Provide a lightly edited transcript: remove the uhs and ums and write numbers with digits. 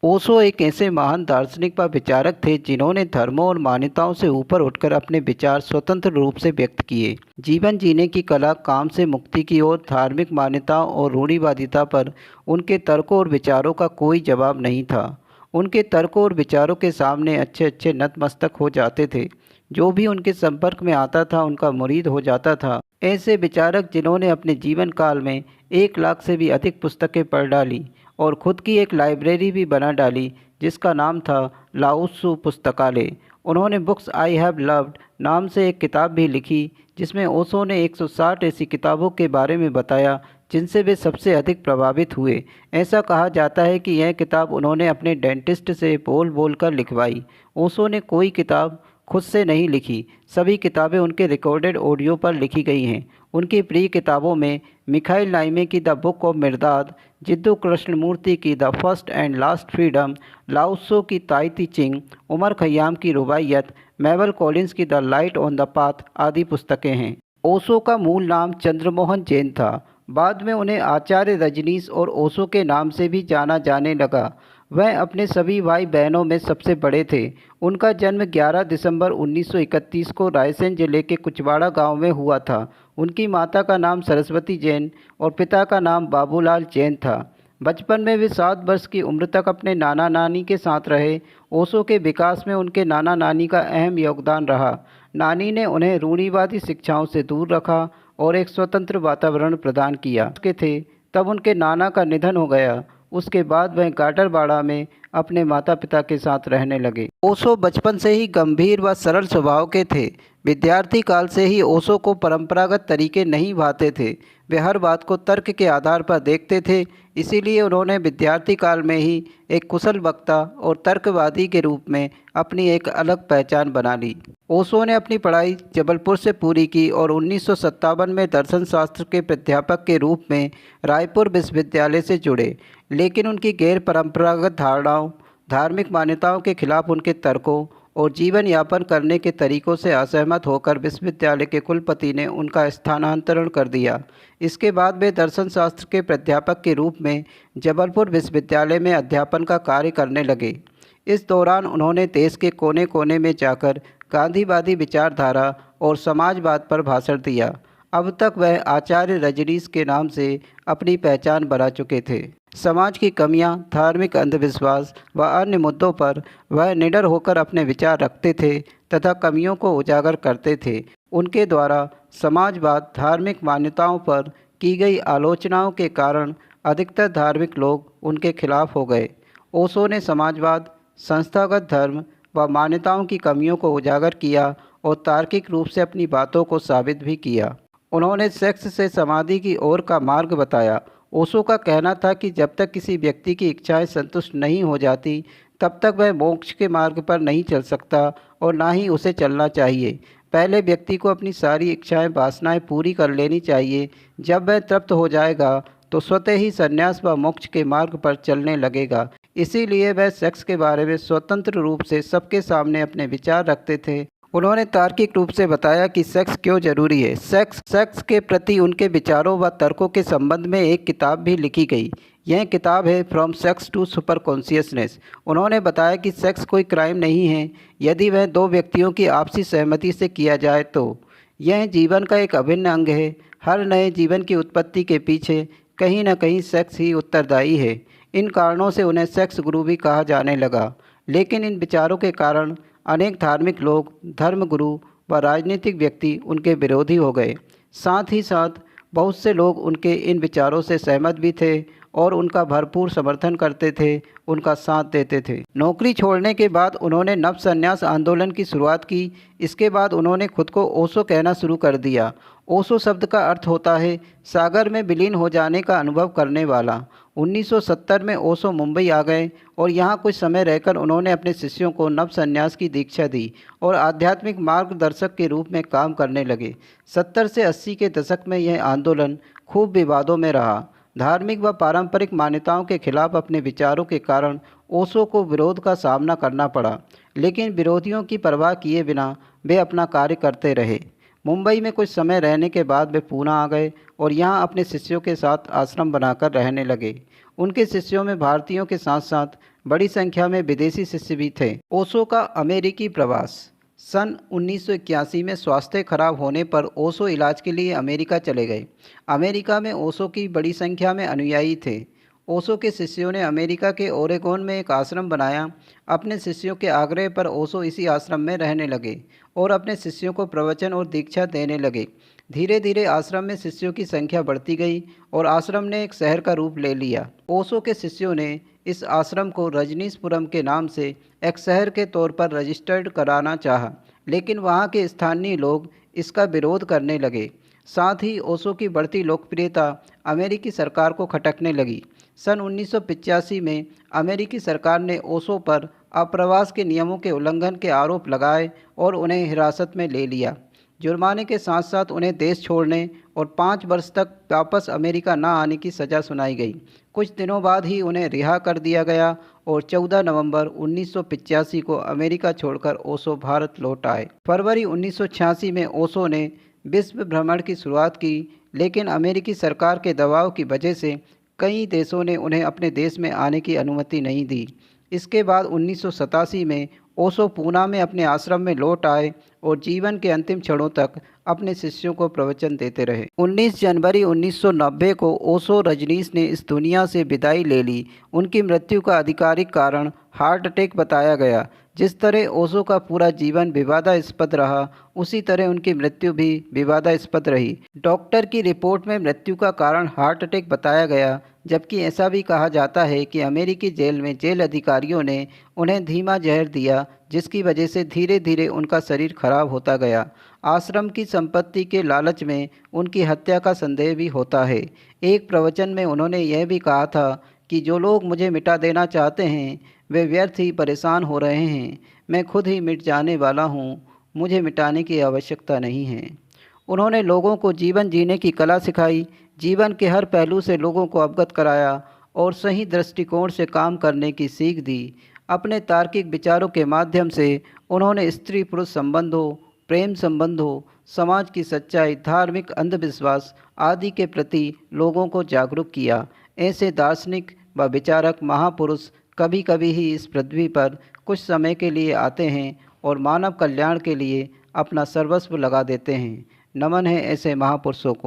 ओशो एक ऐसे महान दार्शनिक व विचारक थे जिन्होंने धर्मों और मान्यताओं से ऊपर उठकर अपने विचार स्वतंत्र रूप से व्यक्त किए। जीवन जीने की कला, काम से मुक्ति की ओर, धार्मिक मान्यताओं और रूढ़िवादिता पर उनके तर्कों और विचारों का कोई जवाब नहीं था। उनके तर्कों और विचारों के सामने अच्छे अच्छे नतमस्तक हो जाते थे। जो भी उनके संपर्क में आता था उनका मुरीद हो जाता था। ऐसे विचारक जिन्होंने अपने जीवन काल में 1 लाख से भी अधिक पुस्तकें पढ़ डाली और खुद की एक लाइब्रेरी भी बना डाली जिसका नाम था लाओ त्सु पुस्तकालय। उन्होंने बुक्स आई हैव लव्ड नाम से एक किताब भी लिखी जिसमें ओशो ने 160 ऐसी किताबों के बारे में बताया जिनसे वे सबसे अधिक प्रभावित हुए। ऐसा कहा जाता है कि यह किताब उन्होंने अपने डेंटिस्ट से बोल बोल कर लिखवाई। ओशो ने कोई किताब खुद से नहीं लिखी, सभी किताबें उनके रिकॉर्डेड ऑडियो पर लिखी गई हैं। उनकी प्रिय किताबों में मिखाइल नाइमे की the book of Mirdad, Jiddu Krishnamurti की the first and last freedom, Lao Tzu की Tao Te Ching, Omar Khayyam की रुबाइयत, मैबल कॉलिंस की the light on the path आदि पुस्तकें हैं। ओशो का मूल नाम चंद्रमोहन जैन था। बाद में उन्हें आचार्य रजनीश और ओशो के नाम से भी जाना जाने लगा। वह अपने सभी भाई बहनों में सबसे बड़े थे। उनका जन्म 11 दिसंबर 1931 को रायसेन जिले के कुचवाड़ा गांव में हुआ था। उनकी माता का नाम सरस्वती जैन और पिता का नाम बाबूलाल जैन था। बचपन में वे 7 वर्ष की उम्र तक अपने नाना नानी के साथ रहे। ओशो के विकास में उनके नाना नानी का अहम योगदान रहा। नानी ने उन्हें रूढ़िवादी शिक्षाओं से दूर रखा और एक स्वतंत्र वातावरण प्रदान किया। के थे तब उनके नाना का निधन हो गया। उसके बाद वह गाडरवाड़ा में अपने माता पिता के साथ रहने लगे। ओशो बचपन से ही गंभीर व सरल स्वभाव के थे। विद्यार्थी काल से ही ओशो को परंपरागत तरीके नहीं भाते थे। वे हर बात को तर्क के आधार पर देखते थे। इसीलिए उन्होंने विद्यार्थी काल में ही एक कुशल वक्ता और तर्कवादी के रूप में अपनी एक अलग पहचान बना ली। ओशो ने अपनी पढ़ाई जबलपुर से पूरी की और 1957 में दर्शन शास्त्र के प्राध्यापक के रूप में रायपुर विश्वविद्यालय से जुड़े। लेकिन उनकी गैर परंपरागत धारणाओं, धार्मिक मान्यताओं के खिलाफ उनके तर्कों और जीवन यापन करने के तरीकों से असहमत होकर विश्वविद्यालय के कुलपति ने उनका स्थानांतरण कर दिया। इसके बाद वे दर्शन शास्त्र के प्राध्यापक के रूप में जबलपुर विश्वविद्यालय में अध्यापन का कार्य करने लगे। इस दौरान उन्होंने देश के कोने कोने में जाकर गांधीवादी विचारधारा और समाजवाद पर भाषण दिया। अब तक वह आचार्य रजनीश के नाम से अपनी पहचान बना चुके थे। समाज की कमियां, धार्मिक अंधविश्वास व अन्य मुद्दों पर वह निडर होकर अपने विचार रखते थे तथा कमियों को उजागर करते थे। उनके द्वारा समाजवाद, धार्मिक मान्यताओं पर की गई आलोचनाओं के कारण अधिकतर धार्मिक लोग उनके खिलाफ हो गए। ओशो ने समाजवाद, संस्थागत धर्म व मान्यताओं की कमियों को उजागर किया और तार्किक रूप से अपनी बातों को साबित भी किया। उन्होंने सेक्स से समाधि की ओर का मार्ग बताया। ओशो का कहना था कि जब तक किसी व्यक्ति की इच्छाएं संतुष्ट नहीं हो जाती तब तक वह मोक्ष के मार्ग पर नहीं चल सकता और ना ही उसे चलना चाहिए। पहले व्यक्ति को अपनी सारी इच्छाएं, वासनाएं पूरी कर लेनी चाहिए। जब वह तृप्त हो जाएगा तो स्वतः ही संन्यास व मोक्ष के मार्ग पर चलने लगेगा। इसीलिए वह सेक्स के बारे में स्वतंत्र रूप से सबके सामने अपने विचार रखते थे। उन्होंने तार्किक रूप से बताया कि सेक्स क्यों जरूरी है। सेक्स के प्रति उनके विचारों व तर्कों के संबंध में एक किताब भी लिखी गई। यह किताब है from sex to superconsciousness. उन्होंने बताया कि सेक्स कोई क्राइम नहीं है यदि वह 2 व्यक्तियों की आपसी सहमति से किया जाए तो। यह जीवन का एक अभिन्न अंग है। हर नए जीवन की उत्पत्ति के पीछे कहीं न कहीं सेक्स ही उत्तरदायी है। इन कारणों से उन्हें सेक्स गुरु भी कहा जाने लगा। लेकिन इन विचारों के कारण अनेक धार्मिक लोग, धर्मगुरु व राजनीतिक व्यक्ति उनके विरोधी हो गए। साथ ही साथ बहुत से लोग उनके इन विचारों से सहमत भी थे और उनका भरपूर समर्थन करते थे, उनका साथ देते थे। नौकरी छोड़ने के बाद उन्होंने नव संन्यास आंदोलन की शुरुआत की। इसके बाद उन्होंने खुद को ओशो कहना शुरू कर दिया। ओशो शब्द का अर्थ होता है सागर में विलीन हो जाने का अनुभव करने वाला। 1970 में ओशो मुंबई आ गए और यहाँ कुछ समय रहकर उन्होंने अपने शिष्यों को नव संन्यास की दीक्षा दी और आध्यात्मिक मार्गदर्शक के रूप में काम करने लगे। 70 से 80 के दशक में यह आंदोलन खूब विवादों में रहा। धार्मिक व पारंपरिक मान्यताओं के खिलाफ अपने विचारों के कारण ओशो को विरोध का सामना करना पड़ा, लेकिन विरोधियों की परवाह किए बिना वे अपना कार्य करते रहे। मुंबई में कुछ समय रहने के बाद वे पूना आ गए और यहाँ अपने शिष्यों के साथ आश्रम बनाकर रहने लगे। उनके शिष्यों में भारतीयों के साथ साथ बड़ी संख्या में विदेशी शिष्य भी थे। ओशो का अमेरिकी प्रवास। सन 1981 में स्वास्थ्य खराब होने पर ओशो इलाज के लिए अमेरिका चले गए। अमेरिका में ओशो की बड़ी संख्या में अनुयायी थे। ओशो के शिष्यों ने अमेरिका के ओरेगोन में एक आश्रम बनाया। अपने शिष्यों के आग्रह पर ओशो इसी आश्रम में रहने लगे और अपने शिष्यों को प्रवचन और दीक्षा देने लगे। धीरे धीरे आश्रम में शिष्यों की संख्या बढ़ती गई और आश्रम ने एक शहर का रूप ले लिया। ओशो के शिष्यों ने इस आश्रम को रजनीशपुरम के नाम से एक शहर के तौर पर रजिस्टर्ड कराना चाहा, लेकिन वहाँ के स्थानीय लोग इसका विरोध करने लगे। साथ ही ओशो की बढ़ती लोकप्रियता अमेरिकी सरकार को खटकने लगी। सन 1985 में अमेरिकी सरकार ने ओशो पर आप्रवास के नियमों के उल्लंघन के आरोप लगाए और उन्हें हिरासत में ले लिया। जुर्माने के साथ साथ उन्हें देश छोड़ने और 5 वर्ष तक वापस अमेरिका न आने की सज़ा सुनाई गई। कुछ दिनों बाद ही उन्हें रिहा कर दिया गया और 14 नवंबर 1985 को अमेरिका छोड़कर ओशो भारत लौट आए। फरवरी 1986 में ओशो ने विश्व भ्रमण की शुरुआत की, लेकिन अमेरिकी सरकार के दबाव की वजह से कई देशों ने उन्हें अपने देश में आने की अनुमति नहीं दी। इसके बाद 1987 में ओशो पूना में अपने आश्रम में लौट आए और जीवन के अंतिम क्षणों तक अपने शिष्यों को प्रवचन देते रहे। 19 जनवरी 1990 को ओशो रजनीश ने इस दुनिया से विदाई ले ली। उनकी मृत्यु का आधिकारिक कारण हार्ट अटैक बताया गया। जिस तरह ओशो का पूरा जीवन विवादास्पद रहा, उसी तरह उनकी मृत्यु भी विवादास्पद रही। डॉक्टर की रिपोर्ट में मृत्यु का कारण हार्ट अटैक बताया गया, जबकि ऐसा भी कहा जाता है कि अमेरिकी जेल में जेल अधिकारियों ने उन्हें धीमा जहर दिया, जिसकी वजह से धीरे धीरे उनका शरीर खराब होता गया। आश्रम की संपत्ति के लालच में उनकी हत्या का संदेह भी होता है। एक प्रवचन में उन्होंने यह भी कहा था कि जो लोग मुझे मिटा देना चाहते हैं वे व्यर्थ ही परेशान हो रहे हैं। मैं खुद ही मिट जाने वाला हूँ, मुझे मिटाने की आवश्यकता नहीं है। उन्होंने लोगों को जीवन जीने की कला सिखाई, जीवन के हर पहलू से लोगों को अवगत कराया और सही दृष्टिकोण से काम करने की सीख दी। अपने तार्किक विचारों के माध्यम से उन्होंने स्त्री पुरुष संबंधों, प्रेम संबंधों, समाज की सच्चाई, धार्मिक अंधविश्वास आदि के प्रति लोगों को जागरूक किया। ऐसे दार्शनिक व विचारक महापुरुष कभी कभी ही इस पृथ्वी पर कुछ समय के लिए आते हैं और मानव कल्याण के लिए अपना सर्वस्व लगा देते हैं। नमन है ऐसे महापुरुषों को।